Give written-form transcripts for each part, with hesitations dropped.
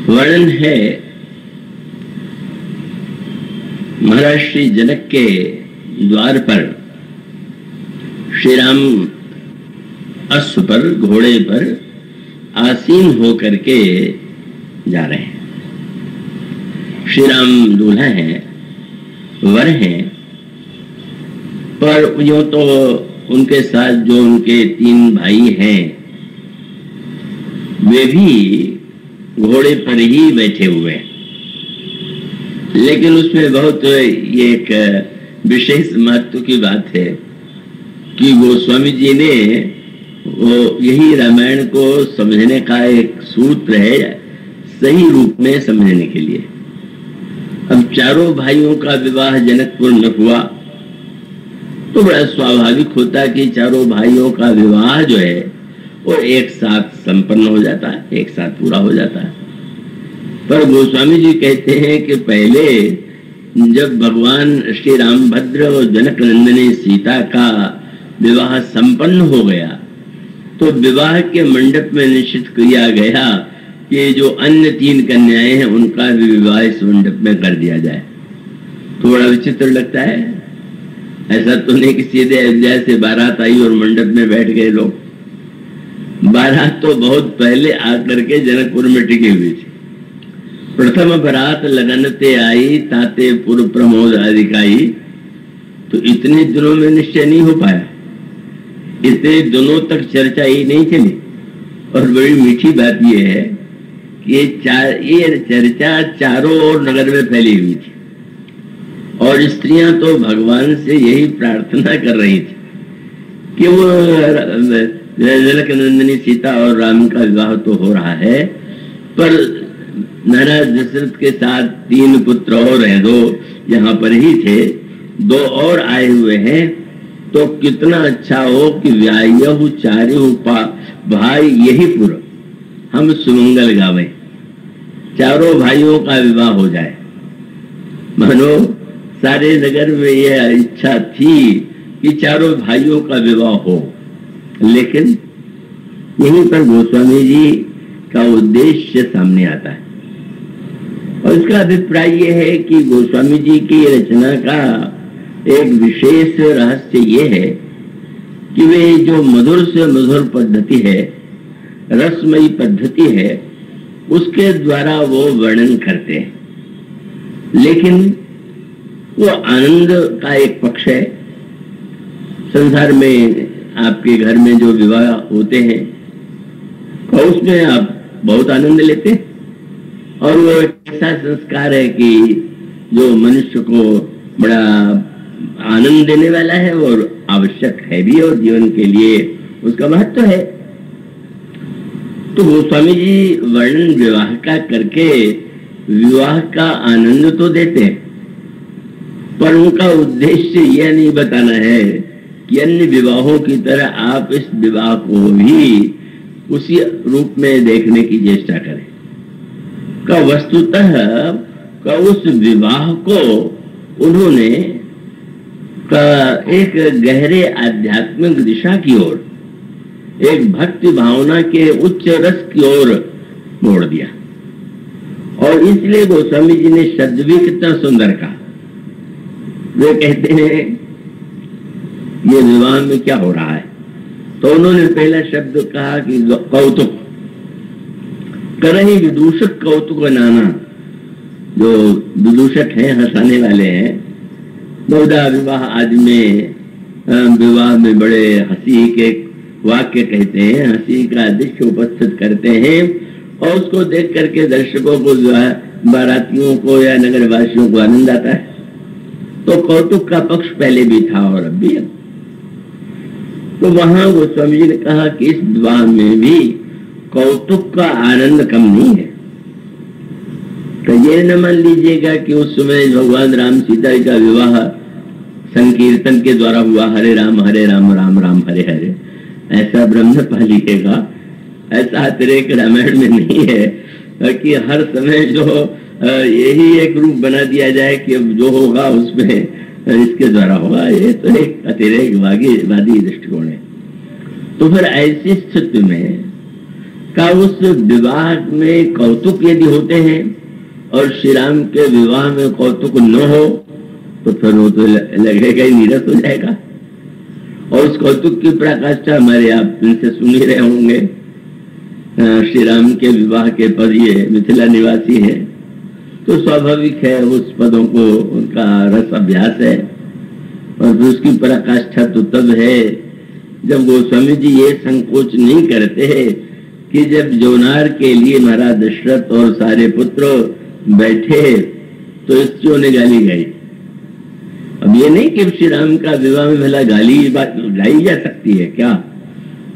वर्णन है महाराज श्री जनक के द्वार पर श्री राम अश्व पर, घोड़े पर आसीन होकर के जा रहे हैं। श्री राम दूल्हा हैं, वर हैं, पर यूं तो उनके साथ जो उनके 3 भाई हैं वे भी घोड़े पर ही बैठे हुए हैं। लेकिन उसमें बहुत ये एक विशेष महत्व की बात है कि गोस्वामी जी ने वो यही रामायण को समझने का एक सूत्र है सही रूप में समझने के लिए। अब चारों भाइयों का विवाह जनकपुर में हुआ तो बड़ा स्वाभाविक होता कि चारों भाइयों का विवाह जो है वो एक साथ संपन्न हो जाता है, एक साथ पूरा हो जाता है। पर गोस्वामी जी कहते हैं कि पहले जब भगवान श्री रामभद्र और जनक नंदिनी सीता का विवाह संपन्न हो गया तो विवाह के मंडप में निश्चित किया गया कि जो अन्य 3 कन्याएं हैं उनका भी विवाह इस मंडप में कर दिया जाए। थोड़ा विचित्र लगता है। ऐसा तो नहीं कि सीधे अयोध्या से बारात आई और मंडप में बैठ गए लोग। बारात तो बहुत पहले आकर के जनकपुर में टिकी हुई थी। प्रथम बरात लगनते आई, ताते पुर प्रमोद अधिकाई। तो इतने दिनों में निश्चय नहीं हो पाया, इतने दिनों तक चर्चा ही नहीं चली। और बड़ी मीठी बात यह है कि ये चर्चा चारों ओर नगर में फैली हुई थी और स्त्रियां तो भगवान से यही प्रार्थना कर रही थी कि वो जनक नंदिनी सीता और राम का विवाह तो हो रहा है, पर महाराज दशरथ के साथ 3 पुत्र और हैं, 2 यहाँ पर ही थे, 2 और आए हुए हैं, तो कितना अच्छा हो कि व्यायहु चार्यहु भाई यही पुर हम सुमंगल गावे, चारों भाइयों का विवाह हो जाए। मानो सारे नगर में यह इच्छा थी कि चारों भाइयों का विवाह हो, लेकिन यहीं पर गोस्वामी जी का उद्देश्य सामने आता है। और इसका अभिप्राय यह है कि गोस्वामी जी की रचना का एक विशेष रहस्य ये है कि वे जो मधुर से मधुर पद्धति है, रसमयी पद्धति है, उसके द्वारा वो वर्णन करते हैं। लेकिन वो आनंद का एक पक्ष है। संसार में आपके घर में जो विवाह होते हैं तो उसमें आप बहुत आनंद लेते हैं और वो ऐसा संस्कार है कि जो मनुष्य को बड़ा आनंद देने वाला है और आवश्यक है भी और जीवन के लिए उसका महत्व है। तो गोस्वामी जी वर्णन विवाह का करके विवाह का आनंद तो देते हैं, पर उनका उद्देश्य यह नहीं बताना है कि अन्य विवाहों की तरह आप इस विवाह को भी उसी रूप में देखने की चेष्टा करें। का वस्तुतः का उस विवाह को उन्होंने का एक गहरे आध्यात्मिक दिशा की ओर, एक भक्ति भावना के उच्च रस की ओर मोड़ दिया। और इसलिए गोस्वामी जी ने शब्द भी कितना सुंदर कहा। वे कहते हैं ये विवाह में क्या हो रहा है, तो उन्होंने पहला शब्द कहा कि कौतुक करही विदूषक कौतुक नाना। जो विदूषक हैं, हंसाने वाले हैं, बहुधा विवाह आदि में विवाह में बड़े हंसी के वाक्य कहते हैं, हंसी का दृश्य उपस्थित करते हैं और उसको देख करके दर्शकों को, बारातियों को या नगरवासियों को आनंद आता है। तो कौतुक का पक्ष पहले भी था और अब भी है। तो वहां गोस्वामी जी ने कहा कि इस विवाह में भी कौतुक का आनंद कम नहीं है। तो ये न मान लीजिएगा कि उस समय भगवान राम सीता का विवाह संकीर्तन के द्वारा हुआ, हरे राम राम राम हरे हरे, ऐसा ब्रह्म पा लीजिएगा। ऐसा अतिरेक रामायण में नहीं है कि हर समय जो यही एक रूप बना दिया जाए कि अब जो होगा उसमें इसके द्वारा होगा। ये तो एक अतिरेकवादी दृष्टिकोण है। तो फिर ऐसी स्थिति में का उस विवाह में कौतुक यदि होते हैं और श्री राम के विवाह में कौतुक न हो तो फिर वो तो लगेगा ही नीरस हो जाएगा। और उस कौतुक की पराकाष्ठा हमारे आप इनसे सुन ही रहे होंगे। श्री राम के विवाह के पद ये मिथिला निवासी है, तो स्वाभाविक है उस पदों को उनका रस अभ्यास है। और फिर उसकी पराकाष्ठा तो तब है जब गोस्वामी जी ये संकोच नहीं करते हैं कि जब जोनार के लिए महाराज दशरथ और सारे पुत्र बैठे तो स्त्रियों ने गाली गाई। अब ये नहीं कि श्री राम का विवाह में भला गाली गाई जा सकती है क्या?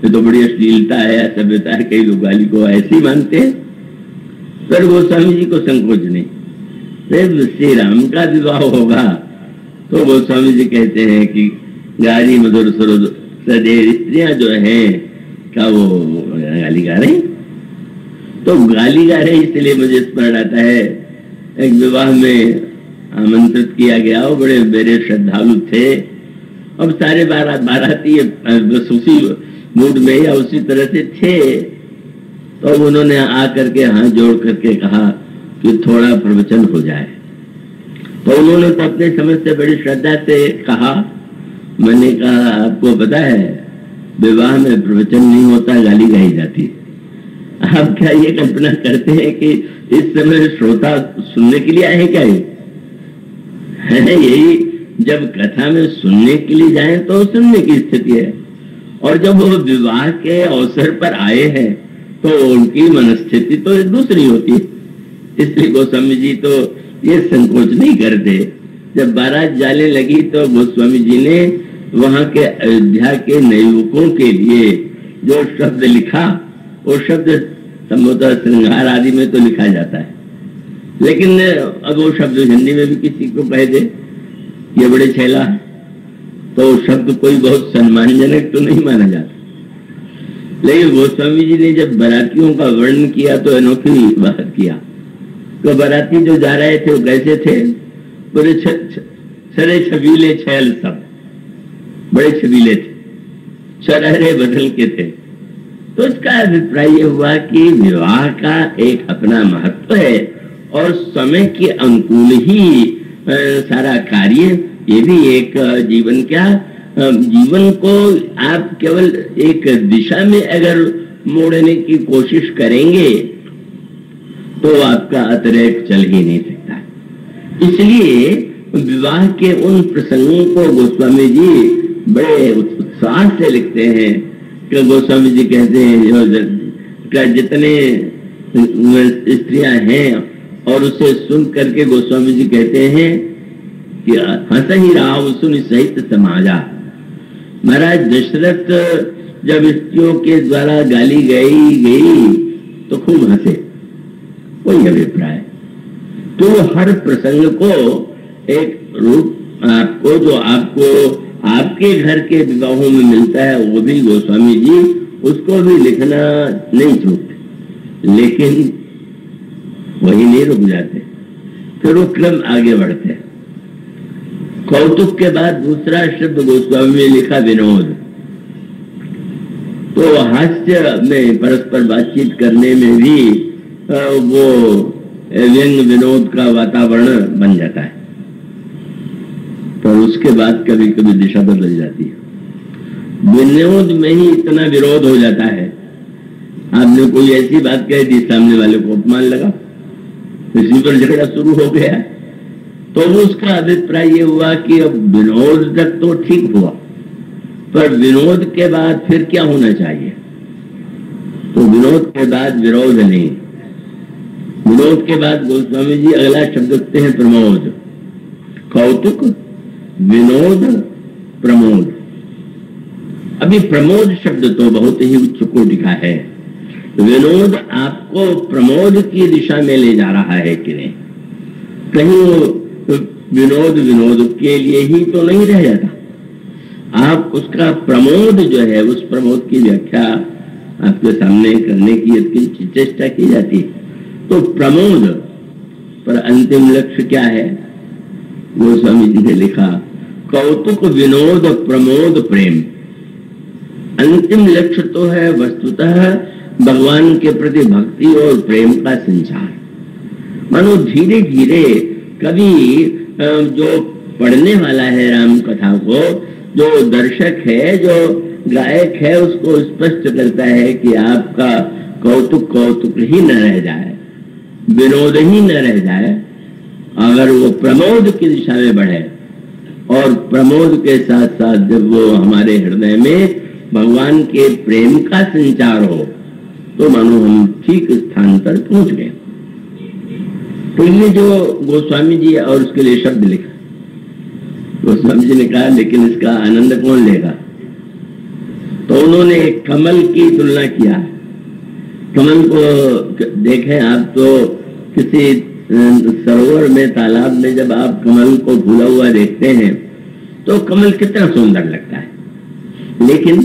ये तो बड़ी अश्लीलता है, सभ्यता है, कई लोग गाली को ऐसे ही मानते हैं। पर गोस्वामी जी को संकोच नहीं। जब श्री राम का विवाह होगा तो गोस्वामी जी कहते हैं कि गारी मधुर सदेव स्त्रियां जो हैं क्या वो गाली गा रही? तो गाली गा रहे इसलिए मुझे स्मरण आता है एक विवाह में आमंत्रित किया गया, वो बड़े मेरे श्रद्धालु थे। अब सारे बाराती बस उसी मूड में या उसी तरह से थे, तो उन्होंने आकर के हाथ जोड़ करके कहा कि थोड़ा प्रवचन हो जाए। तो उन्होंने तो अपने समझ से बड़ी श्रद्धा से कहा। मैंने कहा आपको पता है विवाह में प्रवचन नहीं होता, गाली गाई जाती। आप क्या ये कल्पना करते हैं कि इस समय श्रोता सुनने के लिए आए क्या? है यही, जब कथा में सुनने के लिए जाए तो सुनने की स्थिति है, और जब वो विवाह के अवसर पर आए हैं तो उनकी मनस्थिति तो दूसरी होती है। इसलिए गोस्वामी जी तो ये संकोच नहीं करते। जब बारात जाने लगी तो गोस्वामी जी ने वहां के अयोध्या के नवयुवकों के लिए जो शब्द लिखा, वो शब्द संभवतः श्रृंगार आदि में तो लिखा जाता है, लेकिन अब वो शब्द हिंदी में भी किसी को कह दे ये बड़े छैला, तो शब्द कोई बहुत सम्मानजनक तो नहीं माना जाता। लेकिन गोस्वामी जी ने जब बारातियों का वर्णन किया तो अनोखी बात किया। तो बाराती जो जा रहे थे वो कैसे थे? बड़े सरे छबीले छैल, सब बड़े छबीले थे, शरारे बदल के थे। तो इसका अभिप्राय ये हुआ कि विवाह का एक अपना महत्व है और समय के अनुकूल ही सारा कार्य। ये भी एक जीवन जीवन को आप केवल एक दिशा में अगर मोड़ने की कोशिश करेंगे तो आपका अतिरेक चल ही नहीं सकता। इसलिए विवाह के उन प्रसंगों को गोस्वामी जी बड़े उत्साह से लिखते हैं कि गोस्वामी जी कहते हैं जितने स्त्रियां हैं, और उसे सुन करके गोस्वामी जी कहते हैं कि हंस ही राव सुन सहित समाजा। महाराज दशरथ जब स्त्रियों के द्वारा गाली गई तो खूब हंसे, कोई अभिप्राय। तो हर प्रसंग को एक रूप आपको जो आपके घर के विवाहों में मिलता है वो भी गोस्वामी जी उसको भी लिखना नहीं छूटते, लेकिन वही नहीं रुक जाते, फिर वो क्रम आगे बढ़ते। कौतुक के बाद दूसरा शब्द गोस्वामी ने लिखा विनोद। तो हास्य में परस्पर बातचीत करने में भी वो व्यंग विनोद का वातावरण बन जाता है, पर उसके बाद कभी कभी दिशा बदल जाती है। विनोद में ही इतना विरोध हो जाता है। आपने कोई ऐसी बात कह दी, सामने वाले को अपमान लगा, इसी पर झगड़ा शुरू हो गया। तो उसका अभिप्राय ये हुआ कि अब विनोद तक तो ठीक हुआ, पर विनोद के बाद फिर क्या होना चाहिए? तो विनोद के बाद विरोध नहीं, विनोद के बाद गोस्वामी जी अगला शब्द रखते हैं प्रमोद। कौतुक, विनोद, प्रमोद। अभी प्रमोद शब्द तो बहुत ही उच्च कोटि का है। विनोद आपको प्रमोद की दिशा में ले जा रहा है कि नहीं? कहीं विनोद के लिए ही तो नहीं रह जाता। आप उसका प्रमोद जो है, उस प्रमोद की व्याख्या आपके सामने करने की चेष्टा की जाती है। तो प्रमोद पर अंतिम लक्ष्य क्या है? गोस्वामी जी ने लिखा कौतुक, विनोद, प्रमोद, प्रेम। अंतिम लक्ष्य तो है वस्तुतः भगवान के प्रति भक्ति और प्रेम का संचार। मानो धीरे धीरे कभी जो पढ़ने वाला है राम कथा को, जो दर्शक है, जो गायक है, उसको स्पष्ट करता है कि आपका कौतुक कौतुक ही न रह जाए, विनोद ही न रह जाए, अगर वो प्रमोद की दिशा में बढ़े और प्रमोद के साथ साथ जब वो हमारे हृदय में भगवान के प्रेम का संचार हो तो मानो हम ठीक स्थान पर पहुंच गए। तो ये जो गोस्वामी जी और उसके लिए शब्द लिखा, गोस्वामी जी ने कहा लेकिन इसका आनंद कौन लेगा? तो उन्होंने कमल की तुलना किया। कमल को देखें आप, तो किसी सरोवर में, तालाब में जब आप कमल को फूला हुआ देखते हैं तो कमल कितना सुंदर लगता है, लेकिन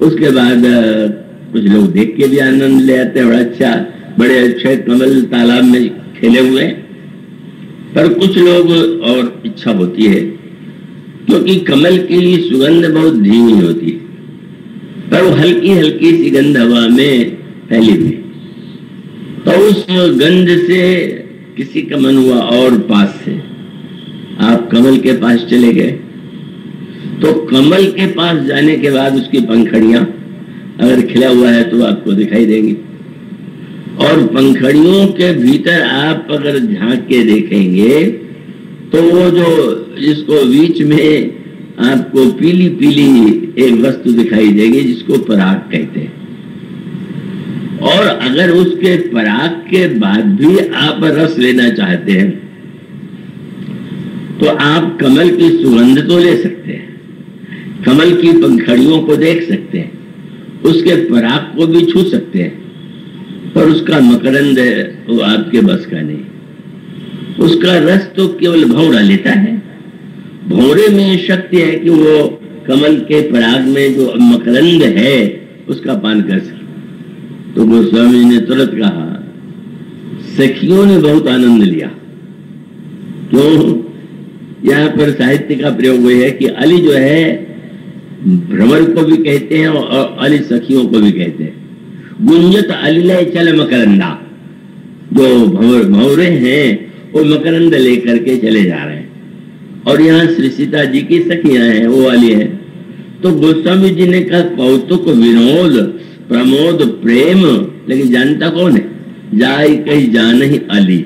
उसके बाद कुछ लोग देख के भी आनंद ले आते हैं, बड़ा अच्छा, बड़े अच्छे कमल तालाब में खिले हुए। पर कुछ लोग और इच्छा होती है, क्योंकि कमल की सुगंध बहुत धीमी होती है, पर वो हल्की हल्की सी गंध हवा में फैली हुई, तो उस गंध से किसी का मन हुआ और पास से आप कमल के पास चले गए, तो कमल के पास जाने के बाद उसकी पंखड़ियां अगर खिला हुआ है तो आपको दिखाई देंगी, और पंखड़ियों के भीतर आप अगर झांक के देखेंगे तो वो जो जिसको बीच में आपको पीली पीली एक वस्तु दिखाई देगी जिसको पराग कहते हैं, और अगर उसके पराग के बाद भी आप रस लेना चाहते हैं तो आप कमल की सुगंध तो ले सकते हैं, कमल की पंखड़ियों को देख सकते हैं, उसके पराग को भी छू सकते हैं, पर उसका मकरंद वो आपके बस का नहीं। उसका रस तो केवल भौरा लेता है। भौरे में शक्ति है कि वो कमल के पराग में जो मकरंद है उसका पान कर सके। तो गोस्वामी ने तुरंत कहा, सखियों ने बहुत आनंद लिया। क्यों? यहाँ पर साहित्य का प्रयोग हुआ है कि अली जो है भ्रमर को भी कहते हैं और अली सखियों को भी कहते हैं। गुंजत अलिलय चल मकरंदा, जो भौरे हैं वो मकरंद लेकर के चले जा रहे हैं, और यहाँ श्री सीता जी की सखियां हैं, वो अली है। तो गोस्वामी जी ने कहा कौतुक विनोद प्रमोद प्रेम, लेकिन जानता कौन है? जाय कहीं जान ही अली।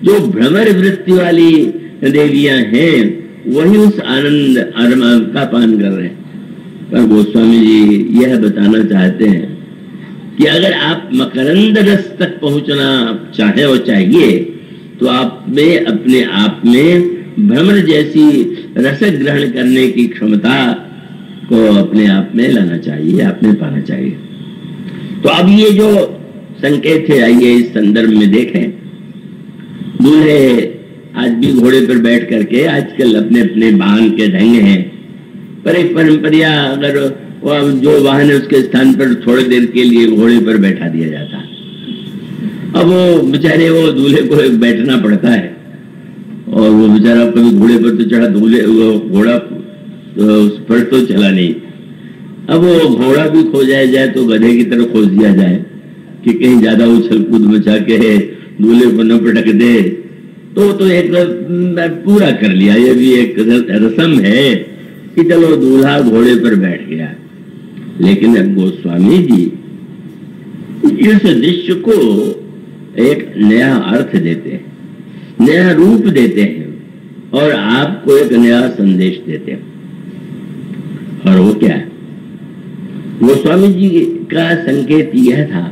जो भ्रमर वृत्ति वाली देवियां हैं वही उस आनंद का पान कर रहे हैं। पर गोस्वामी जी यह बताना चाहते हैं कि अगर आप मकरंद रस तक पहुंचना चाहे और चाहिए तो आप में अपने आप में भ्रमर जैसी रस ग्रहण करने की क्षमता को अपने आप में लाना चाहिए, आपने पाना चाहिए। तो अब ये जो संकेत है, आइए इस संदर्भ में देखें। दूल्हे आज भी घोड़े पर बैठ करके, आजकल अपने अपने वाहन के ढंग हैं, पर एक परंपरा अगर जो वाहन है उसके स्थान पर थोड़ी देर के लिए घोड़े पर बैठा दिया जाता है। अब वो बेचारे वो दूल्हे को बैठना पड़ता है, और वो बेचारा कभी घोड़े पर तो चढ़ा, घोड़ा उस पर तो चला नहीं। अब वो घोड़ा भी खोजा जाए तो गधे की तरह खोज दिया जाए कि कहीं ज्यादा उछल कूद मचा के दूल्हे को न पटक दे, तो एक पूरा कर लिया। ये भी एक रस्म है कि चलो दूल्हा घोड़े पर बैठ गया। लेकिन अब गोस्वामी जी इस दृश्य को एक नया अर्थ देते हैं, नया रूप देते हैं, और आपको एक नया संदेश देते हैं। और वो क्या है? गोस्वामी जी का संकेत यह था,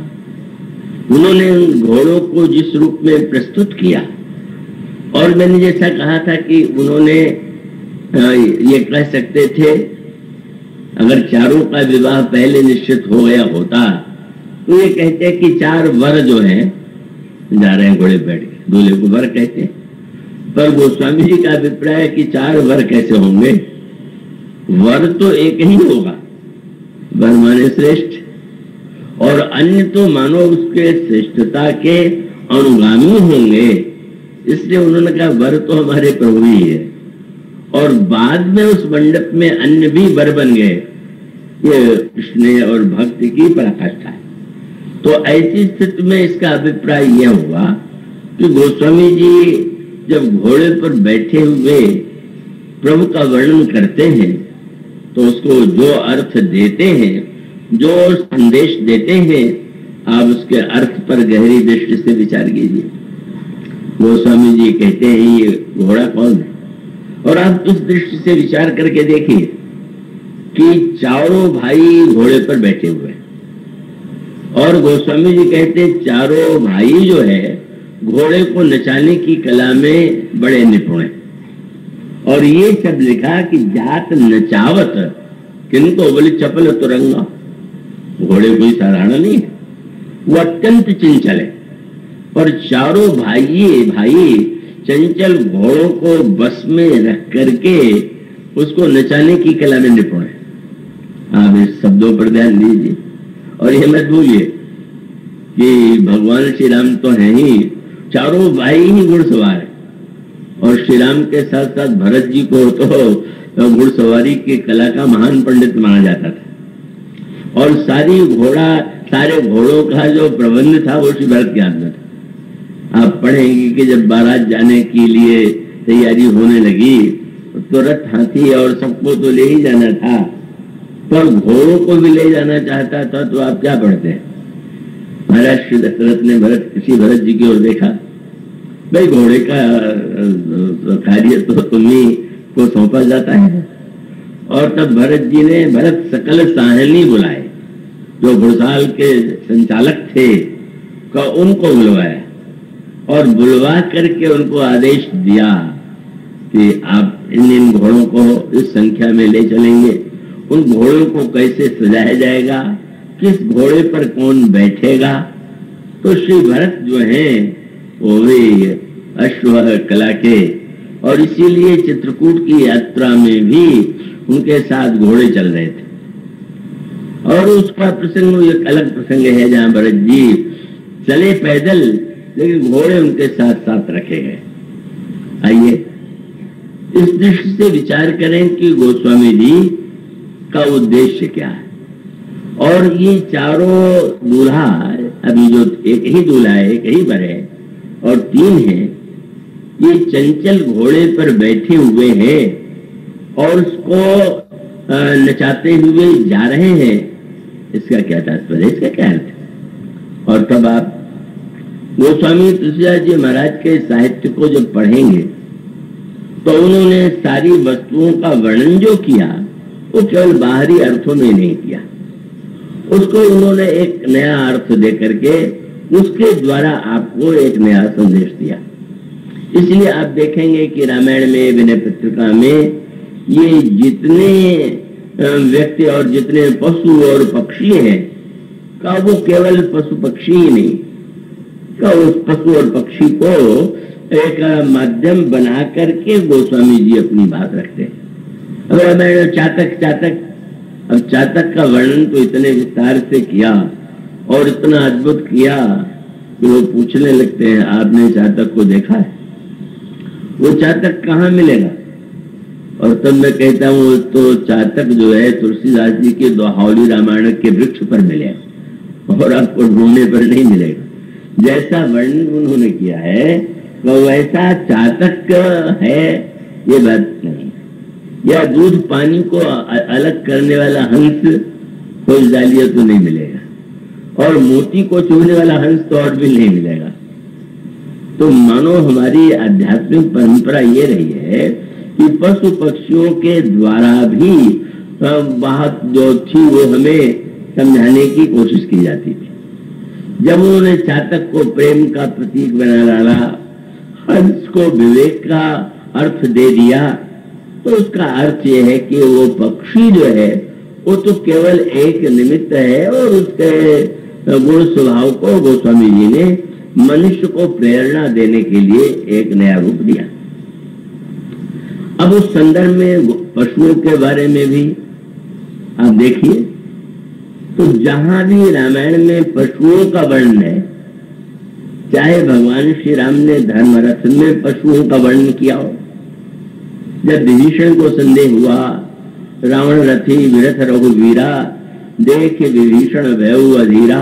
उन्होंने घोड़ों को जिस रूप में प्रस्तुत किया, और मैंने जैसा कहा था कि उन्होंने ये कह सकते थे अगर चारों का विवाह पहले निश्चित हो गया होता तो ये कहते हैं कि 4 वर जो हैं जा रहे हैं घोड़े बैठ के, दूल्हे को वर कहते हैं। पर गोस्वामी जी का अभिप्राय है कि 4 वर कैसे होंगे? वर तो एक ही होगा, वर माने श्रेष्ठ, और अन्य तो मानो उसके श्रेष्ठता के अनुगामी होंगे। इसलिए उन्होंने कहा वर तो हमारे प्रभु ही है, और बाद में उस मंडप में अन्य भी वर बन गए। ये स्नेह और भक्ति की पराकाष्ठा है। तो ऐसी स्थिति में इसका अभिप्राय यह हुआ कि गोस्वामी जी जब घोड़े पर बैठे हुए प्रभु का वर्णन करते हैं तो उसको जो अर्थ देते हैं, जो संदेश देते हैं, आप उसके अर्थ पर गहरी दृष्टि से विचार कीजिए। गोस्वामी जी कहते हैं ये घोड़ा कौन है, और आप उस दृष्टि से विचार करके देखिए कि चारों भाई घोड़े पर बैठे हुए हैं, और गोस्वामी जी कहते हैं चारों भाई जो है घोड़े को नचाने की कला में बड़े निपुण हैं। और ये सब लिखा कि जात नचावत किनको, बोले चपल तुरंगा। घोड़े कोई साधारण नहीं है, वो अत्यंत चंचल है, और चारों भाई चंचल घोड़ों को बस में रख करके उसको नचाने की कला में निपुण है। आप इस शब्दों पर ध्यान दीजिए, और ये मत भूलिए कि भगवान श्री राम तो हैं ही, चारों भाई ही घुड़सवार है, और श्री राम के साथ साथ भरत जी को तो घुड़सवारी की कला का महान पंडित माना जाता था, और सारे घोड़ों का जो प्रबंध था वो श्री भरत के हाथ में था। आप पढ़ेंगे कि जब बारात जाने के लिए तैयारी होने लगी तो रथ, हाथी और सबको तो ले ही जाना था, पर घोड़ों को भी ले जाना चाहता था। तो आप क्या पढ़ते हैं, महाराज श्री दशरथ ने भरत जी की ओर देखा, भाई घोड़े का कार्य तो तुम्ही को सौंपा जाता है, और तब भरत जी ने भरत सकल साहनी बुलाए, जो घुड़साल के संचालक थे का उनको बुलवाया, और बुलवा करके उनको आदेश दिया कि आप इन घोड़ों को इस संख्या में ले चलेंगे, उन घोड़ों को कैसे सजाया जाएगा, किस घोड़े पर कौन बैठेगा। तो श्री भरत जो हैं वो भी अश्व कला के, और इसीलिए चित्रकूट की यात्रा में भी उनके साथ घोड़े चल रहे थे। और उसका प्रसंग एक अलग प्रसंग है जहां भरत जी चले पैदल, लेकिन घोड़े उनके साथ साथ रखे गए। आइए इस दृष्टि से विचार करें कि गोस्वामी जी का उद्देश्य क्या है। और ये चारों दूल्हा, अभी जो एक ही दूल्हा है, एक ही वर है और 3 हैं, ये चंचल घोड़े पर बैठे हुए हैं और उसको नचाते हुए जा रहे हैं। इसका क्या तात्पर्य, इसका क्या अर्थ है? और तब आप गोस्वामी तुलसीदास जी महाराज के साहित्य को जब पढ़ेंगे तो उन्होंने सारी वस्तुओं का वर्णन जो किया वो केवल बाहरी अर्थों में नहीं किया, उसको उन्होंने एक नया अर्थ दे करके उसके द्वारा आपको एक नया संदेश दिया। इसलिए आप देखेंगे कि रामायण में, विनय पत्रिका में ये जितने व्यक्ति और जितने पशु और पक्षी हैं का वो केवल पशु पक्षी ही नहीं का, उस पशु और पक्षी को एक माध्यम बना करके गोस्वामी जी अपनी बात रखते हैं। अब रामायण चातक का वर्णन तो इतने विस्तार से किया और इतना अद्भुत किया कि वो पूछने लगते हैं आपने चातक को देखा है? वो चातक कहाँ मिलेगा? और तब मैं कहता हूँ तो चातक जो है तुलसीदास जी के दोहावली रामायण के वृक्ष पर मिले और आपको ढूंढने पर नहीं मिलेगा। जैसा वर्णन उन्होंने किया है वो वैसा चातक है ये बात नहीं। या दूध पानी को अलग करने वाला हंस खोज डालिए तो नहीं मिलेगा, और मोती को चुभने वाला हंस तो और भी नहीं मिलेगा। तो मानो हमारी आध्यात्मिक परंपरा ये रही है कि पशु पक्षियों के द्वारा भी बात जो थी वो हमें समझाने की कोशिश की जाती थी। जब उन्होंने चातक को प्रेम का प्रतीक बना डाला, हंस को विवेक का अर्थ दे दिया, तो उसका अर्थ यह है कि वो पक्षी जो है वो तो केवल एक निमित्त है, और उसके गुण स्वभाव को गोस्वामी जी ने मनुष्य को प्रेरणा देने के लिए एक नया रूप दिया। अब उस संदर्भ में पशुओं के बारे में भी आप देखिए तो जहां भी रामायण में पशुओं का वर्णन है, चाहे भगवान श्री राम ने धर्म रथ में पशुओं का वर्णन किया हो, जब विभीषण को संदेह हुआ रावण रथी विरथ रघुवीरा देख विभीषण भयउ अधीरा,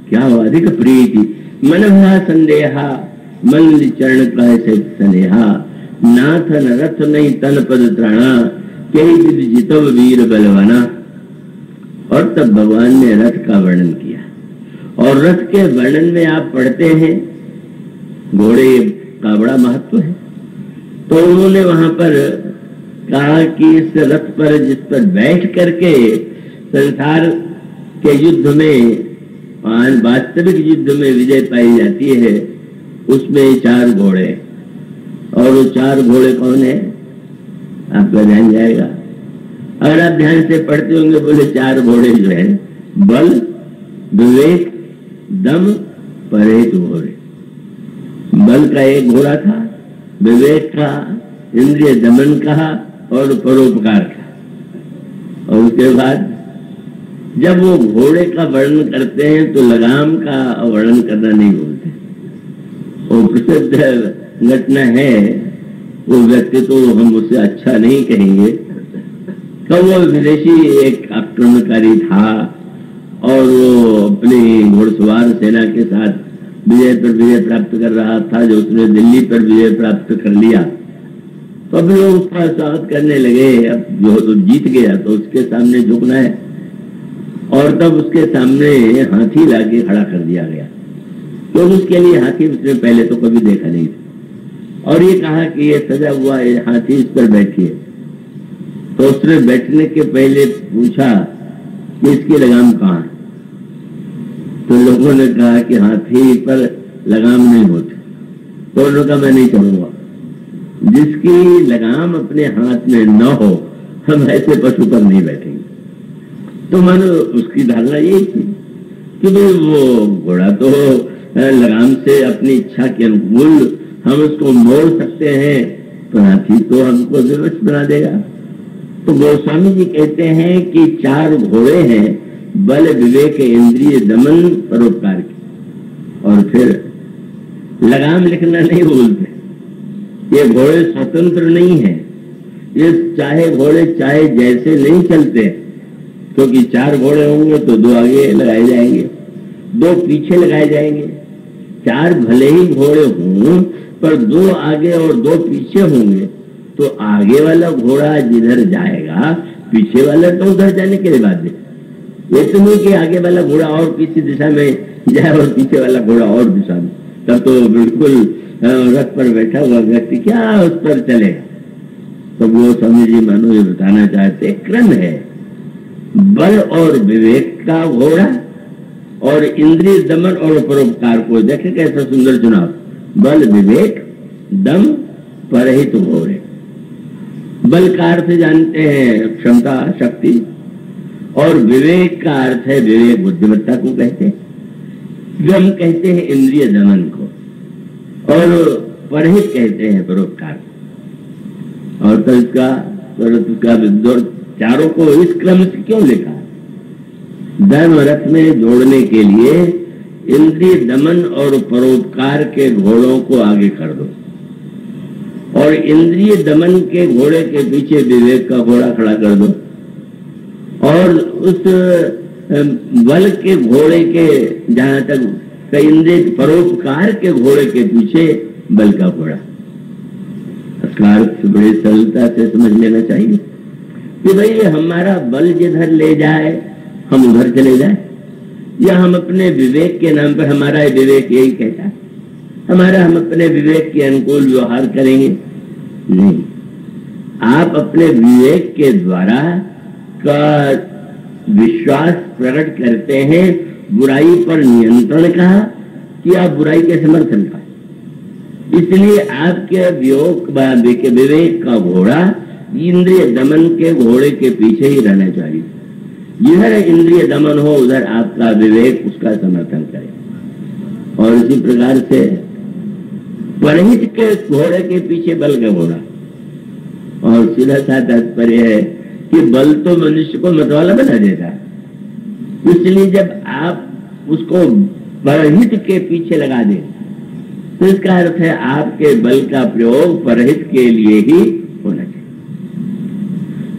क्या हो, अधिक प्रीति मन भा संदेहा, मन चरण कह से स्नेहा, नाथ न रथ नहीं तन पद त्राणा, कई विधि जितव वीर बलवाना। और तब भगवान ने रथ का वर्णन किया, और रथ के वर्णन में आप पढ़ते हैं घोड़े का बड़ा महत्व है। तो उन्होंने वहां पर कहा कि इस रथ पर जिस पर बैठ करके संसार के युद्ध में, वास्तविक युद्ध में विजय पाई जाती है, उसमें 4 घोड़े। और वो 4 घोड़े कौन है, आपका ध्यान जाएगा। अगर आप ध्यान से पढ़ते होंगे, बोले 4 घोड़े जो है, बल, विवेक, दम, परहेत घोड़े। बल का एक घोड़ा था, विवेक का, इंद्रिय दमन का और परोपकार का। और उसके बाद जब वो घोड़े का वर्णन करते हैं तो लगाम का वर्णन करना नहीं बोलते। वो प्रसिद्ध घटना है, वो व्यक्ति तो हम उससे अच्छा नहीं कहेंगे, तो वो विदेशी एक आक्रमणकारी था और वो अपनी घुड़सवार सेना के साथ विजय पर विजय प्राप्त कर रहा था। जो उसने दिल्ली पर विजय प्राप्त कर लिया तो अभी वो उसका स्वागत करने लगे। अब जो तो जीत गया तो उसके सामने झुकना है, और तब उसके सामने हाथी लाके खड़ा कर दिया गया। तो उसके लिए हाथी उसने पहले तो कभी देखा नहीं था, और ये कहा कि ये सजा हुआ है हाथी, इस पर बैठिए। तो उसने बैठने के पहले पूछा कि इसकी लगाम कहाँ है। तो लोगों ने कहा कि हाथी पर लगाम नहीं होती। तो उन्होंने कहा मैं नहीं चलूंगा, जिसकी लगाम अपने हाथ में न हो हम ऐसे पशु पर नहीं बैठेंगे। तो मानो उसकी धारणा यही थी कि भाई वो घोड़ा तो लगाम से अपनी इच्छा के अनुकूल हम उसको मोड़ सकते हैं, तो हाथी तो हमको विवश बना देगा। तो गोस्वामी जी कहते हैं कि 4 घोड़े हैं, बल, विवेक, इंद्रिय दमन, परोपकार की। और फिर लगाम लिखना नहीं बोलते। ये घोड़े स्वतंत्र नहीं है, ये चाहे घोड़े चाहे जैसे नहीं चलते, क्योंकि 4 घोड़े होंगे तो 2 आगे लगाए जाएंगे, 2 पीछे लगाए जाएंगे। 4 भले ही घोड़े हों पर 2 आगे और 2 पीछे होंगे, तो आगे वाला घोड़ा जिधर जाएगा पीछे वाला तो उधर जाने के लिए बाध्य। ये तो नहीं कि आगे वाला घोड़ा और किसी दिशा में जाए और पीछे वाला घोड़ा और दिशा में, तब तो बिल्कुल रथ पर बैठा हुआ व्यक्ति क्या उस पर चलेगा। तो वो स्वामी जी मानो ये बताना चाहते क्रम है, बल और विवेक का घोड़ा और इंद्रिय दमन और परोपकार को देखे कैसा सुंदर चुनाव। बल, विवेक, दम, परहित घोड़े। बल का अर्थ जानते हैं क्षमता, शक्ति, और विवेक का अर्थ है विवेक, बुद्धिमत्ता को कहते हैं। दम कहते हैं इंद्रिय दमन को, और परहित कहते हैं परोपकार। और तो इसका चारों को इस क्रम से क्यों लिखा? धर्म रथ में जोड़ने के लिए इंद्रिय दमन और परोपकार के घोड़ों को आगे कर दो, और इंद्रिय दमन के घोड़े के पीछे विवेक का घोड़ा खड़ा कर दो, और उस बल के घोड़े के जहां तक इंद्रिय परोपकार के घोड़े के पीछे बल का घोड़ा। बड़ी सरलता से समझ लेना चाहिए कि भाई हमारा बल जिधर ले जाए हम उधर चले जाए, या हम अपने विवेक के नाम पर, हमारा विवेक यही कहता है हमारा, हम अपने विवेक के अनुकूल व्यवहार करेंगे। नहीं, आप अपने विवेक के द्वारा का विश्वास प्रकट करते हैं बुराई पर नियंत्रण का, कि आप बुराई के समर्थन का। इसलिए आपके विवेक का घोड़ा इंद्रिय दमन के घोड़े के पीछे ही रहना चाहिए। जिधर इंद्रिय दमन हो उधर आपका विवेक उसका समर्थन करे। और इसी प्रकार से परहित के घोड़े के पीछे बल का घोड़ा। और सीधा सा तात्पर्य है कि बल तो मनुष्य को मतवाला बना देता है, इसलिए जब आप उसको परहित के पीछे लगा दें तो इसका अर्थ है आपके बल का प्रयोग परहित के लिए ही होना चाहिए।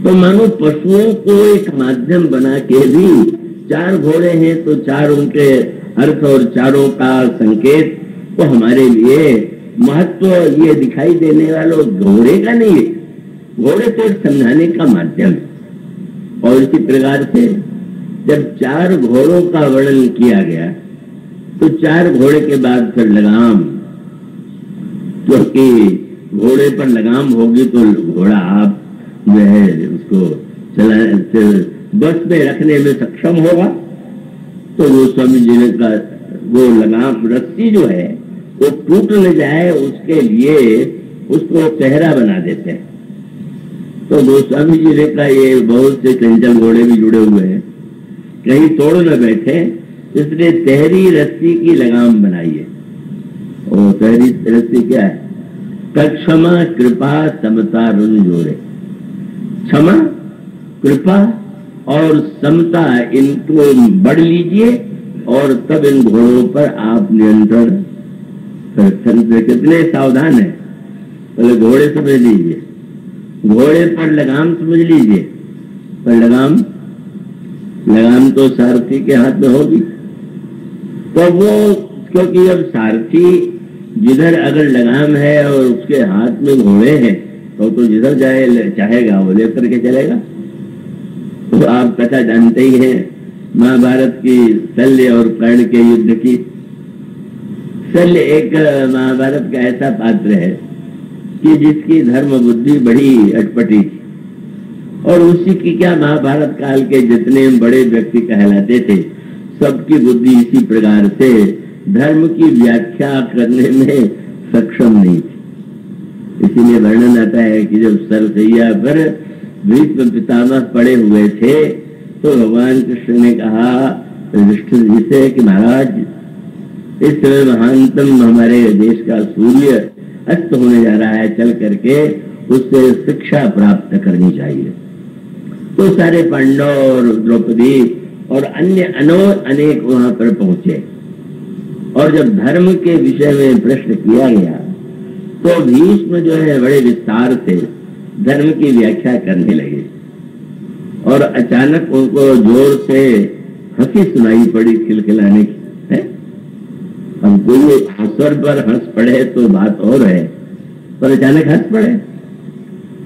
तो मानो पशुओं को एक माध्यम बना के भी 4 घोड़े हैं तो 4 उनके अर्थ और चारों का संकेत तो हमारे लिए महत्व ये दिखाई देने वालों घोड़े का नहीं है, घोड़े तो समझाने का माध्यम है। और इसी प्रकार से जब 4 घोड़ों का वर्णन किया गया तो 4 घोड़े के बाद फिर लगाम, क्योंकि घोड़े पर लगाम होगी तो घोड़ा आप जो है उसको बस में रखने में सक्षम होगा। तो वो स्वामी जी ने का वो लगाम रस्सी जो है वो टूट न जाए उसके लिए उसको पहरा बना देते हैं। तो गोस्वामी जी ने कहा ये बहुत से चंचल घोड़े भी जुड़े हुए हैं, कहीं तोड़ न बैठे, इसलिए तहरी रस्सी की लगाम बनाई है। और तहरी रस्सी क्या है? क्षमा कृपा समता रुन जोड़े। क्षमा कृपा और समता इनको बढ़ लीजिए और तब इन घोड़ों पर आप नियंत्रण कर। कितने सावधान है, पहले घोड़े समझ लीजिए, घोड़े पर लगाम समझ लीजिए, पर लगाम तो सारथी के हाथ में होगी। तो वो क्योंकि अब सारथी जिधर अगर लगाम है और उसके हाथ में घोड़े हैं तो जिधर जाए चाहेगा वो लेकर के चलेगा। तो आप कथा जानते ही हैं महाभारत की शल्य और कर्ण के युद्ध की। शल्य एक महाभारत का ऐसा पात्र है कि जिसकी धर्म बुद्धि बड़ी अटपटी थी, और उसी की क्या महाभारत काल के जितने बड़े व्यक्ति कहलाते थे सबकी बुद्धि इसी प्रकार से धर्म की व्याख्या करने में सक्षम नहीं थी। इसीलिए वर्णन आता है कि जब सरसैया पर भीष्म पितामह पड़े हुए थे तो भगवान कृष्ण ने कहा युधिष्ठिर जी से कि महाराज इस समय महानतम हमारे देश का सूर्य अस्त होने जा रहा है, चल करके उससे शिक्षा प्राप्त करनी चाहिए। तो सारे पांडव और द्रौपदी और अन्य अनेक वहां पर पहुंचे, और जब धर्म के विषय में प्रश्न किया गया तो भीष्म जो है बड़े विस्तार से धर्म की व्याख्या करने लगे, और अचानक उनको जोर से हंसी सुनाई पड़ी खिलखिलाने की। हम कोई अवसर पर हंस पड़े तो बात और है, पर अचानक हंस पड़े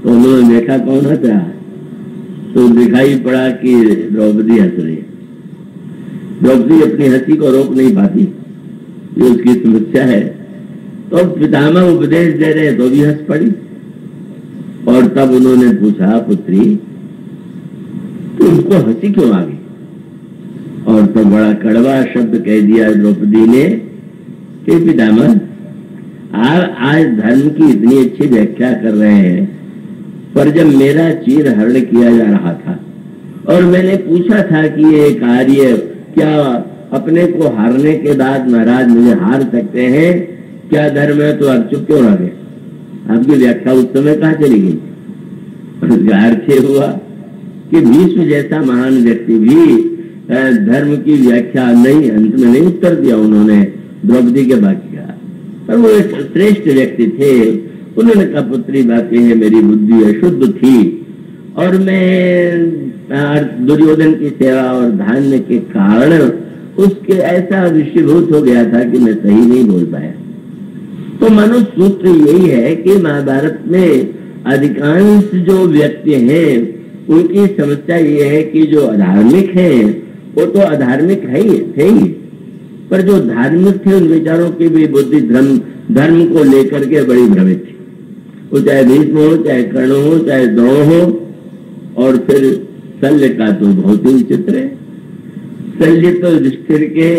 तो उन्होंने देखा कौन हंस रहा, तो दिखाई पड़ा कि द्रौपदी हंस रही है। द्रौपदी अपनी हंसी को रोक नहीं पाती, ये उसकी समस्या है। तो पितामह उपदेश दे रहे तो भी हंस पड़ी, और तब उन्होंने पूछा पुत्री तुमको हंसी क्यों आ गई? और तो बड़ा कड़वा शब्द कह दिया द्रौपदी ने कि पितामह आज धर्म की इतनी अच्छी व्याख्या कर रहे हैं, पर जब मेरा चीर हरण किया जा रहा था और मैंने पूछा था कि ये कार्य क्या अपने को हारने के बाद महाराज मुझे हार सकते हैं, क्या धर्म है, तो आप चुप क्यों रह गए? आपकी व्याख्या उस समय कहाँ चली गई? उसका अर्थ ये हुआ कि भीष्म जैसा महान व्यक्ति भी धर्म की व्याख्या नहीं, अंत में नहीं उत्तर दिया उन्होंने द्रौपदी के वाक्य का, पर वो एक श्रेष्ठ व्यक्ति थे। उन्होंने कहा पुत्री बात यह है मेरी बुद्धि अशुद्ध थी और मैं दुर्योधन की सेवा और धान्य के कारण उसके ऐसा विषयभूत हो गया था कि मैं सही नहीं बोल पाया। तो मनुष्य सूत्र यही है कि महाभारत में अधिकांश जो व्यक्ति हैं उनकी समस्या ये है कि जो अधार्मिक हैं वो तो अधार्मिक है ही थे ही, पर जो धार्मिक थे उन विचारों की भी बुद्धि धर्म को लेकर के बड़ी भ्रमित थी। वो चाहे भीष्म हो, चाहे कर्ण हो, चाहे द्रोण हो, और फिर शल्य का तो बहुत ही विचित्र है। शल्य तो युधिष्ठिर के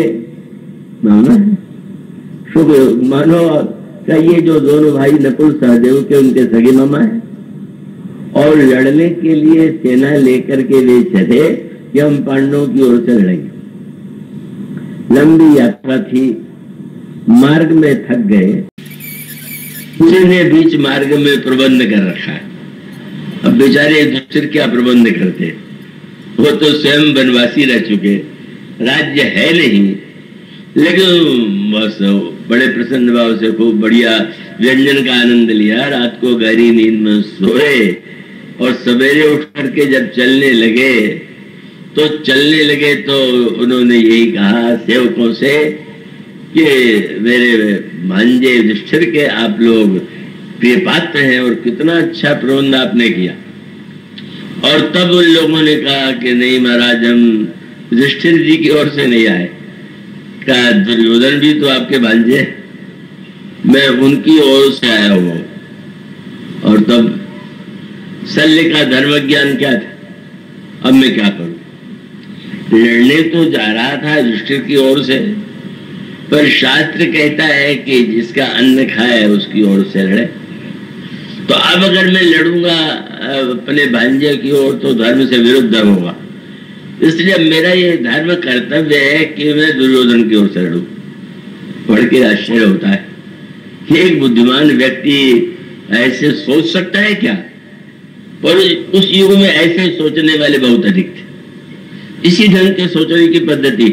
मामा है, शुभ मानो का ये जो दोनों भाई नकुल सहदेव के उनके सगे मामा है, और लड़ने के लिए सेना लेकर के वे चले कि हम पांडवों की ओर से लड़ेंगे। लंबी यात्रा थी, मार्ग में थक गए, किसी ने बीच मार्ग में प्रबंध कर रखा है। अब बेचारे युधिष्ठिर क्या प्रबंध करते, वो तो स्वयं वनवासी रह चुके, राज्य है नहीं, लेकिन बस बड़े प्रसन्न भाव से खूब बढ़िया व्यंजन का आनंद लिया, रात को गहरी नींद में सोए और सवेरे उठ करके जब चलने लगे तो चलने लगे तो उन्होंने यही कहा सेवकों से कि मेरे भांजे युधिष्ठिर के आप लोग प्रिय पात्र हैं और कितना अच्छा प्रबंध आपने किया। और तब उन लोगों ने कहा कि नहीं महाराज, हम युधिष्ठिर जी की ओर से नहीं आए। कहा दुर्योधन भी तो आपके भांजे, मैं उनकी ओर से आया हुआ। और तब शल्य का धर्म ज्ञान क्या था, अब मैं क्या करूं? लड़ने तो जा रहा था युधिष्ठिर की ओर से, पर शास्त्र कहता है कि जिसका अन्न खाए उसकी ओर से लड़े। तो अब अगर मैं लड़ूंगा अपने भांजे की ओर तो धर्म से विरुद्ध होगा, इसलिए मेरा ये धर्म कर्तव्य है कि मैं दुर्योधन की ओर से लड़ूं। पढ़ के आश्चर्य होता है कि एक बुद्धिमान व्यक्ति ऐसे सोच सकता है क्या? पर उस युग में ऐसे सोचने वाले बहुत अधिक थे, इसी ढंग के सोचने की पद्धति।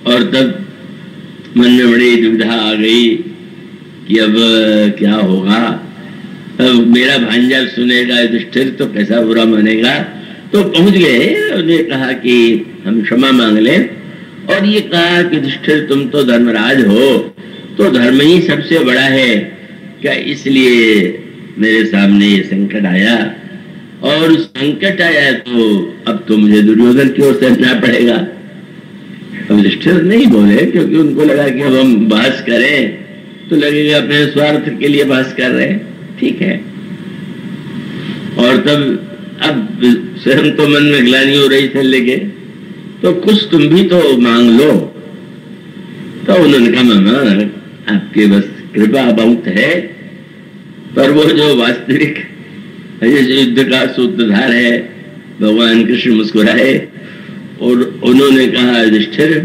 और तब मन में बड़ी दुविधा आ गई कि अब क्या होगा। अब मेरा भांजा सुनेगा युधिष्ठिर तो कैसा बुरा मानेगा। तो पहुंच गए, उन्हें कहा कि हम क्षमा मांग लें, और ये कहा कि युधिष्ठिर तुम तो धर्मराज हो, तो धर्म ही सबसे बड़ा है क्या, इसलिए मेरे सामने ये संकट आया। और संकट आया तो अब तो मुझे दुर्योधन की ओर से हटना पड़ेगा। अब युधिष्ठिर नहीं बोले, क्योंकि उनको लगा कि अब हम बहस करें तो लगेगा अपने स्वार्थ के लिए बहस कर रहे हैं। ठीक है। और तब अब स्वयं तो मन में ग्लानि हो रही थे, लेके तो कुछ तुम भी तो मांग लो। तो उन्होंने कहा मामा आपके बस कृपा बहुत है, पर वो जो वास्तविक युद्ध का सूत्रधार है भगवान कृष्ण मुस्कुराए और उन्होंने कहा युधिष्ठिर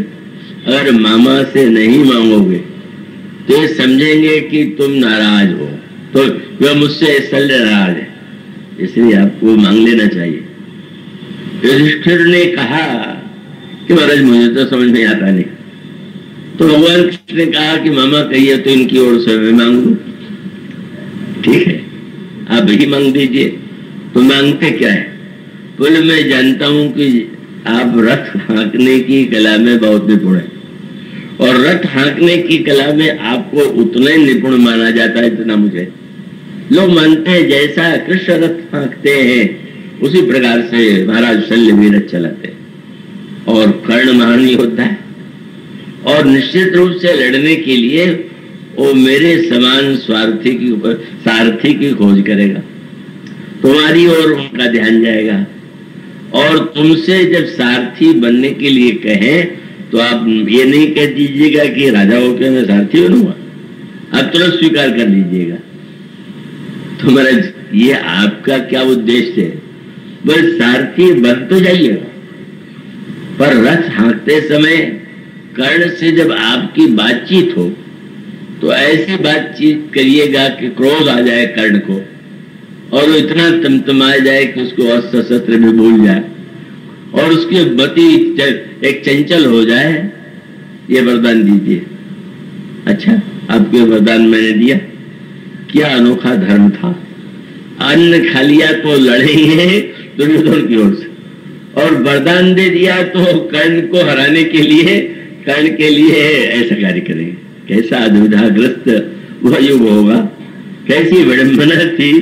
अगर मामा से नहीं मांगोगे तो ये समझेंगे कि तुम नाराज हो, तो वह मुझसे शल्य नाराज है, इसलिए आपको मांग लेना चाहिए। युधिष्ठिर ने कहा कि महाराज मुझे तो समझ नहीं आता नहीं। तो भगवान कृष्ण ने कहा कि मामा कहिए तो इनकी ओर से मैं मांग लूं। ठीक है, आप ही मांग दीजिए। तो मांगते क्या है? बोले मैं जानता हूं कि आप रथ हाँकने की कला में बहुत निपुण है, और रथ हाँकने की कला में आपको उतना ही निपुण माना जाता है जितना मुझे। लोग मानते हैं जैसा कृष्ण रथ हाँकते हैं उसी प्रकार से महाराज शल्य भी रथ चलाते हैं, और कर्ण महान योद्धा है, और निश्चित रूप से लड़ने के लिए वो मेरे समान सारथी की खोज करेगा। तुम्हारी ओर उनका ध्यान जाएगा, और तुमसे जब सारथी बनने के लिए कहें तो आप ये नहीं कह दीजिएगा कि राजा होकर मैं सारथी बनूंगा, आप तुरंत स्वीकार कर लीजिएगा। तो महाराज ये आपका क्या उद्देश्य है? बस सारथी बन तो जाइएगा, पर रथ हाँकते समय कर्ण से जब आपकी बातचीत हो तो ऐसी बातचीत करिएगा कि क्रोध आ जाए कर्ण को, और वो इतना तमतमाया जाए कि उसको अस्त्र शस्त्र भी भूल जाए, और उसकी गति एक चंचल हो जाए। ये वरदान दीजिए। अच्छा, आपके वरदान मैंने दिया, क्या अनोखा धर्म था। अन्न खा लिया तो लड़ेंगे दुर्योधन की ओर से, और वरदान दे दिया तो कर्ण को हराने के लिए, कर्ण के लिए ऐसा कार्य करेंगे। कैसा दुविधाग्रस्त वह युग होगा, कैसी विडंबना थी।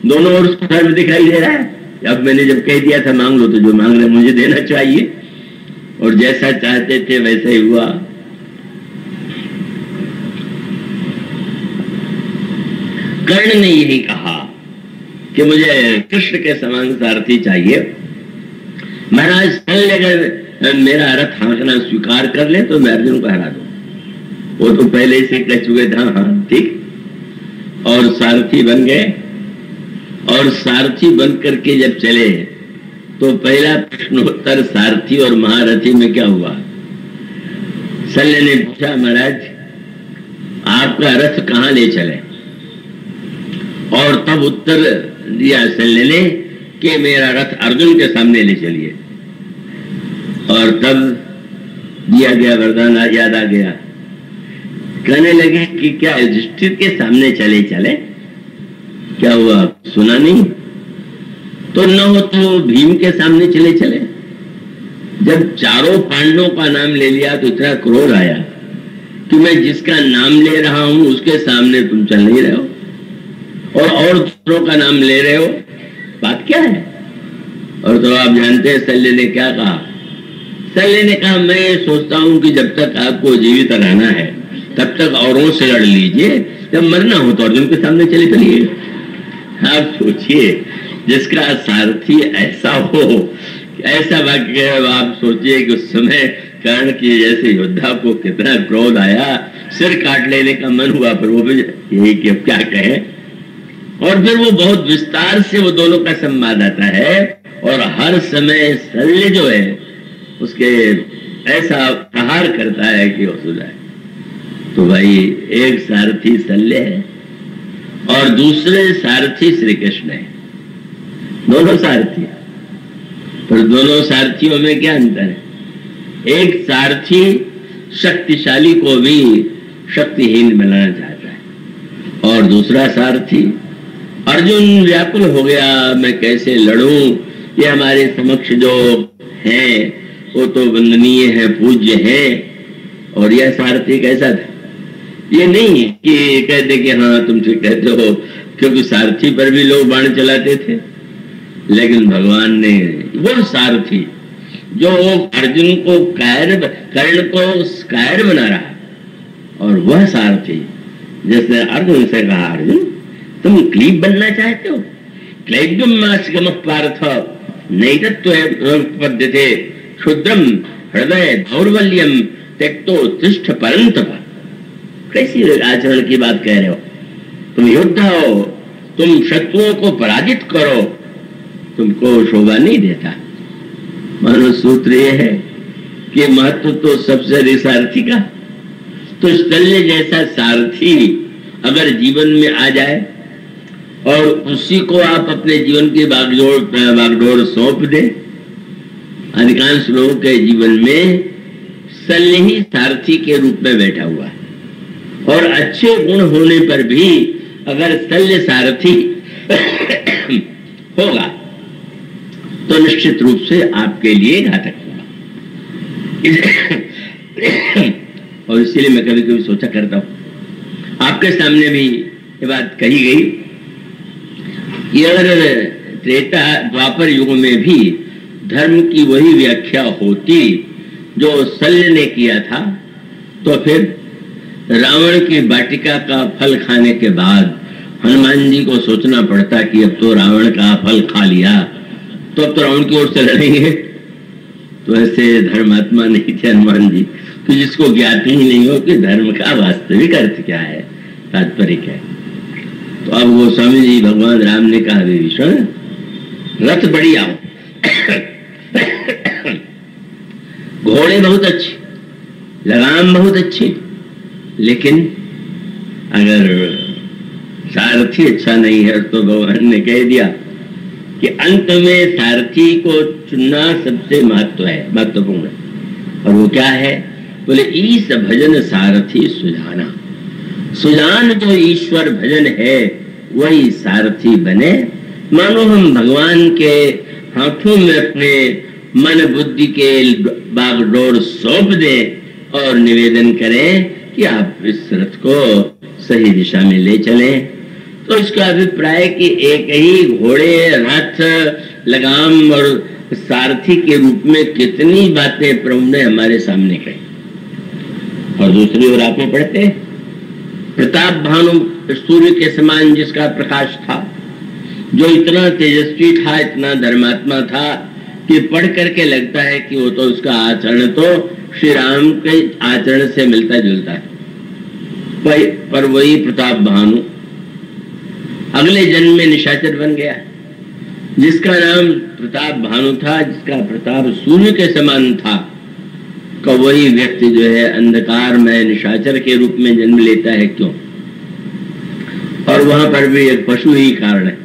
दोनों ओर उसको धर्म दिखाई दे रहा है। अब मैंने जब कह दिया था मांग लो, तो जो मांग रहे मुझे देना चाहिए, और जैसा चाहते थे वैसा ही हुआ। कर्ण ने यही कहा कि मुझे कृष्ण के समान सारथी चाहिए। महाराज शल्य अगर मेरा रथ हाँकना स्वीकार कर ले तो मैं अर्जुन को हरा दूं। वो तो पहले से कह चुके थे हाँ ठीक। और सारथी बन गए, और सारथी बन करके जब चले तो पहला प्रश्नोत्तर सारथी और महारथी में क्या हुआ? शल्य ने पूछा महाराज आपका रथ कहाँ ले चले? और तब उत्तर दिया शल्य ने कि मेरा रथ अर्जुन के सामने ले चलिए। और तब दिया गया वरदान याद आ गया। कहने लगे कि क्या युधिष्ठिर के सामने चले चले? क्या हुआ सुना नहीं? तो न हो तो भीम के सामने चले चले, जब चारों पांडवों का नाम ले लिया तो इतना क्रोध आया कि मैं जिसका नाम ले रहा हूं उसके सामने तुम चल नहीं रहे हो और दूसरों का नाम ले रहे हो, बात क्या है? और तो आप जानते हैं शल्य ने क्या कहा? शल्य ने कहा, मैं सोचता हूं कि जब तक आपको जीवित रहना है तब तक औरों से लड़ लीजिए, जब मरना हो तो अर्जुन के सामने चले चलिए। आप सोचिए, जिसका सारथी ऐसा हो, ऐसा वाक्य, आप सोचिए कि उस समय कर्ण की जैसे योद्धा को कितना क्रोध आया, सिर काट लेने का मन हुआ, पर वो भी यही कि अब क्या कहें। और फिर वो बहुत विस्तार से वो दोनों का संवाद आता है और हर समय शल्य जो है उसके ऐसा प्रहार करता है कि वो सुधाए। तो भाई एक सारथी शल्य है और दूसरे सारथी श्री कृष्ण है, दोनों सारथी। पर दोनों सारथियों में क्या अंतर है? एक सारथी शक्तिशाली को भी शक्तिहीन बनाना चाहता है और दूसरा सारथी, अर्जुन व्याकुल हो गया, मैं कैसे लड़ूं, ये हमारे समक्ष जो हैं वो तो वंदनीय है, पूज्य है। और यह सारथी कैसा था? ये नहीं कि कहते कि हाँ तुमसे कहते हो, क्योंकि सारथी पर भी लोग बाण चलाते थे, लेकिन भगवान ने वो सारथी जो अर्जुन को कर्ण को कायर बना रहा, और वह सारथी जैसे अर्जुन से कहा, अर्जुन तुम क्लीब बनना चाहते हो, क्लैब्यम मास्गम पार्थ नैतत्वपद्यते क्षुद्रम हृदय दौर्बल्यम त्यक्तो तिष्ठ परंतप। कैसी आचरण की बात कह रहे हो? तुम योद्धा हो, तुम शत्रुओं को पराजित करो, तुमको शोभा नहीं देता। मानो सूत्र ये है कि महत्व तो सबसे अधिक सारथी का। तो शल्य जैसा सारथी अगर जीवन में आ जाए और उसी को आप अपने जीवन की बागडोर सौंप दे, अधिकांश लोगों के जीवन में शल्य ही सारथी के रूप में बैठा हुआ है। और अच्छे गुण होने पर भी अगर शल्य सारथी होगा तो निश्चित रूप से आपके लिए घातक होगा। और इसीलिए मैं कभी कभी सोचा करता हूं, आपके सामने भी ये बात कही गई कि अगर त्रेता द्वापर युग में भी धर्म की वही व्याख्या होती जो शल्य ने किया था, तो फिर रावण की वाटिका का फल खाने के बाद हनुमान जी को सोचना पड़ता कि अब तो रावण का फल खा लिया, तो अब तो रावण की ओर से लड़ेंगे। तो ऐसे धर्मात्मा नहीं थे हनुमान जी, तो जिसको ज्ञात ही नहीं हो कि धर्म का वास्तविक अर्थ क्या है, तात्पर्य क्या है। तो अब गोस्वामी जी भगवान राम ने कहा, विभीषण रथ बढ़िया हो, घोड़े बहुत अच्छे, लगाम बहुत अच्छी, लेकिन अगर सारथी अच्छा नहीं है तो भगवान ने कह दिया कि अंत में सारथी को चुनना सबसे महत्वपूर्ण है। और वो क्या है? बोले ईश भजन सारथी सुजाना। सुजान जो ईश्वर भजन है वही सारथी बने। मानो हम भगवान के हाथों में अपने मन बुद्धि के बागडोर सौंप दें और निवेदन करें कि आप इस रथ को सही दिशा में ले चलें। तो इसका अभिप्राय कि एक ही घोड़े, रथ, लगाम और सारथी के रूप में कितनी बातें प्रभु ने हमारे सामने कही। और दूसरी ओर आप पढ़ते हैं, प्रताप भानु सूर्य के समान जिसका प्रकाश था, जो इतना तेजस्वी था, इतना धर्मात्मा था कि पढ़ करके लगता है कि वो तो उसका आचरण तो श्री राम के आचरण से मिलता जुलता है। पर वही प्रताप भानु अगले जन्म में निशाचर बन गया, जिसका नाम प्रताप भानु था, जिसका प्रताप सूर्य के समान था, का वही व्यक्ति जो है अंधकार में निशाचर के रूप में जन्म लेता है। क्यों? और वहां पर भी एक पशु ही कारण है।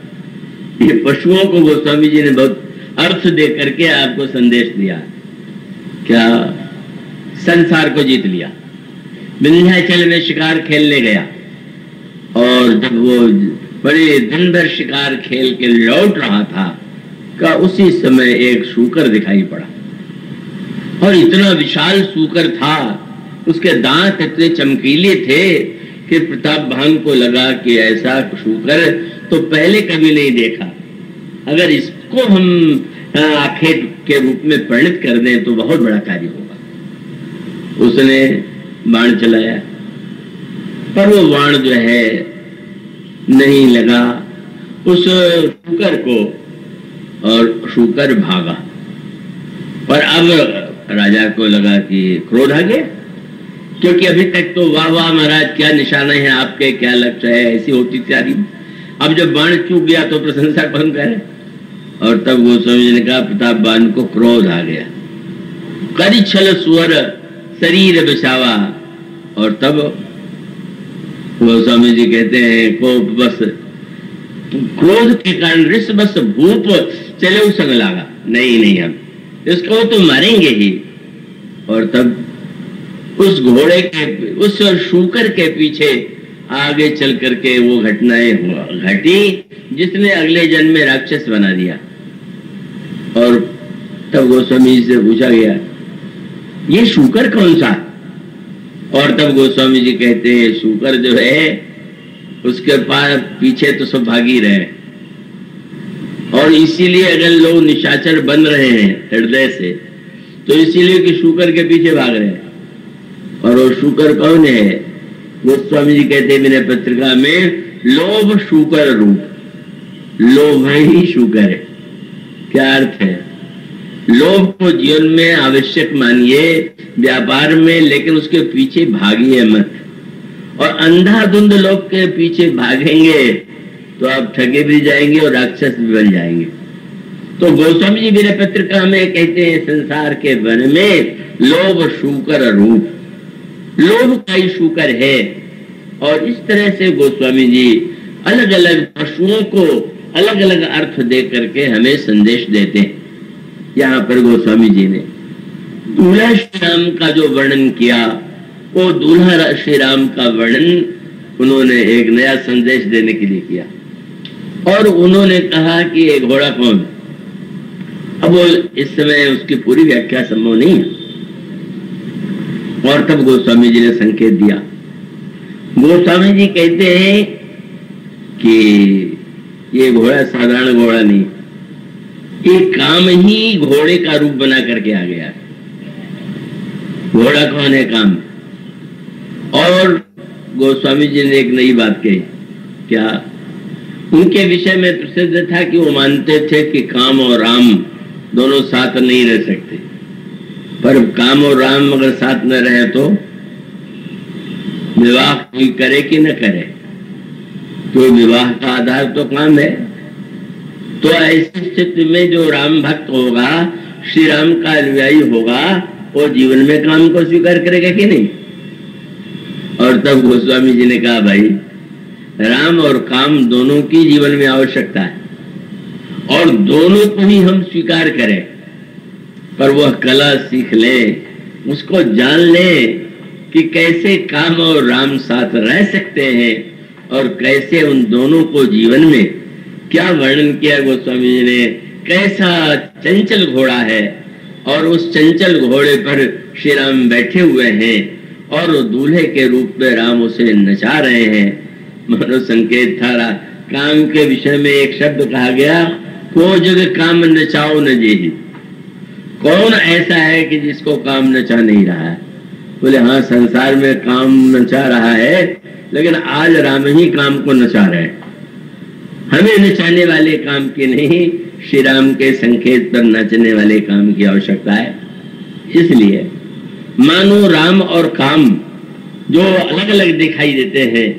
ये पशुओं को गोस्वामी जी ने बहुत अर्थ दे करके आपको संदेश दिया। क्या? संसार को जीत लिया, विंध्याचल में शिकार खेलने गया, और जब वो बड़े दिन भर शिकार खेल के लौट रहा था का उसी समय एक शूकर दिखाई पड़ा। और इतना विशाल सूकर था, उसके दांत इतने चमकीले थे कि प्रतापभान को लगा कि ऐसा सूकर तो पहले कभी नहीं देखा। अगर इसको हम आखेट के रूप में परिणत कर दें तो बहुत बड़ा कार्य होगा। उसने बाण चलाया, पर वो बाण जो है नहीं लगा उस शूकर को, और शूकर भागा। पर अब राजा को लगा कि क्रोध आ गया, क्योंकि अभी तक तो वाह वाह महाराज क्या निशाना है आपके, क्या लक्ष्य है, ऐसी होती तैयारी। अब जब बाण चूक गया तो प्रशंसा कौन करे। और तब गोस्वामी जी ने कहा प्रतापबान को क्रोध आ गया, करी छल सुअर शरीर बचावा। और तब गोस्वामी जी कहते हैं कोप बस क्रोध के कारण ऋष बस भूप चले उस संग लागा, नहीं हम इसको तो मारेंगे ही। और तब उस घोड़े के, उस शूकर के पीछे आगे चल करके वो घटनाएं घटी जिसने अगले जन्म में राक्षस बना दिया। और तब गोस्वामी जी से पूछा गया ये शूकर कौन सा। और तब गोस्वामी जी कहते हैं शूकर जो है उसके पास पीछे तो सब भागी रहे, और इसीलिए अगर लोग निशाचर बन रहे हैं हृदय से तो इसीलिए कि शूकर के पीछे भाग रहे हैं। और वो शूकर कौन है? गोस्वामी जी कहते हैं मेरे पत्रिका में लोभ शूकर रूप, लोभ ही शूकर है। क्या अर्थ है? लोभ को जीवन में आवश्यक मानिए, व्यापार में, लेकिन उसके पीछे भागिए मत। और अंधाधुंध लोग के पीछे भागेंगे तो आप ठगे भी जाएंगे और राक्षस भी बन जाएंगे। तो गोस्वामी जी मेरे पत्रिका में कहते हैं संसार के वन में लोभ शूकर रूप, लोभ का ही शूकर है। और इस तरह से गोस्वामी जी अलग अलग पशुओं को अलग अलग अर्थ दे करके हमें संदेश देते हैं। यहाँ पर गोस्वामी जी ने दूल्हा श्री राम का जो वर्णन किया, वो दूल्हा श्री राम का वर्णन उन्होंने एक नया संदेश देने के लिए किया। और उन्होंने कहा कि ये घोड़ा कौन। अब वो इस समय उसकी पूरी व्याख्या संभव नहीं है। और तब गोस्वामी जी ने संकेत दिया। गोस्वामी जी कहते हैं कि ये घोड़ा साधारण घोड़ा नहीं, ये काम ही घोड़े का रूप बना करके आ गया। घोड़ा कौन है? काम। और गोस्वामी जी ने एक नई बात कही। क्या? उनके विषय में प्रसिद्ध था कि वो मानते थे कि काम और राम दोनों साथ नहीं रह सकते, पर काम और राम अगर साथ न रहे तो विवाह कोई करे कि न करे, तो विवाह का आधार तो काम है। तो ऐसी स्थिति में जो राम भक्त होगा, श्री राम का अनुयायी होगा, वो जीवन में काम को स्वीकार करेगा कि नहीं। और तब गोस्वामी जी ने कहा भाई राम और काम दोनों की जीवन में आवश्यकता है, और दोनों को ही हम स्वीकार करें, पर वह कला सीख ले, उसको जान ले कि कैसे काम और राम साथ रह सकते हैं, और कैसे उन दोनों को जीवन में क्या वर्णन किया गोस्वामी जी ने। कैसा चंचल घोड़ा है, और उस चंचल घोड़े पर श्री राम बैठे हुए हैं, और दूल्हे के रूप में राम उसे नचा रहे हैं। मानो संकेत था। काम के विषय में एक शब्द कहा गया, को जग काम नचाओ न जेहि। कौन ऐसा है कि जिसको काम नचा नहीं रहा है? बोले हाँ, संसार में काम नचा रहा है, लेकिन आज राम ही काम को नचा रहे हैं। हमें नचाने वाले काम की नहीं, श्री राम के संकेत पर नचने वाले काम की आवश्यकता है। इसलिए मानो राम और काम जो अलग अलग दिखाई देते हैं,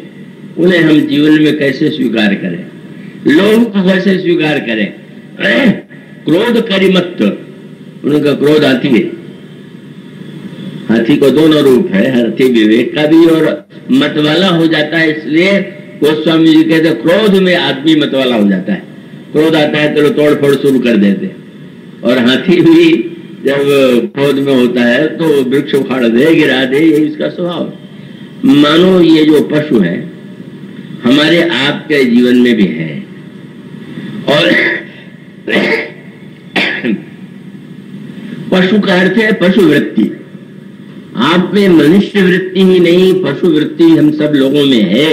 उन्हें हम जीवन में कैसे स्वीकार करें, लोभ को कैसे स्वीकार करें। क्रोध करी मत, उनका क्रोध हाथी है। हाथी को दोनों रूप है, हाथी विवेक का भी और मतवाला हो जाता है। इसलिए गोस्वामी जी कहते क्रोध में आदमी मतवाला हो जाता है। क्रोध आता है तो तोड़ फोड़ शुरू कर देते, और हाथी भी जब क्रोध में होता है तो वृक्ष उखाड़ दे, गिरा दे, यही इसका स्वभाव। मानो ये जो पशु है हमारे आपके जीवन में भी है, और पशु का अर्थ है पशु वृत्ति। आप में मनुष्य वृत्ति ही नहीं, पशु वृत्ति हम सब लोगों में है।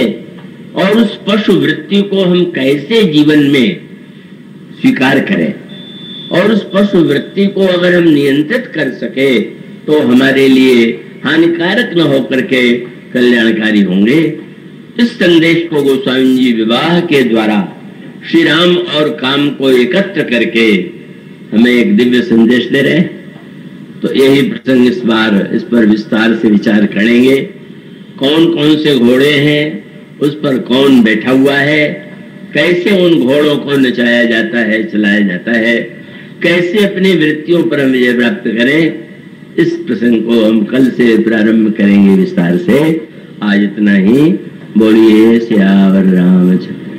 और उस पशु वृत्ति को हम कैसे जीवन में स्वीकार करें, और उस पशु वृत्ति को अगर हम नियंत्रित कर सके तो हमारे लिए हानिकारक न होकर के कल्याणकारी होंगे। इस संदेश को गोस्वामी जी विवाह के द्वारा श्री राम और काम को एकत्र करके हमें एक दिव्य संदेश दे रहे हैं। तो यही प्रसंग इस बार इस पर विस्तार से विचार करेंगे। कौन कौन से घोड़े हैं, उस पर कौन बैठा हुआ है, कैसे उन घोड़ों को नचाया जाता है, चलाया जाता है, कैसे अपनी वृत्तियों पर हम विजय प्राप्त करें, इस प्रसंग को हम कल से प्रारंभ करेंगे विस्तार से। आज इतना ही। बोलिए सियावर रामचंद्र।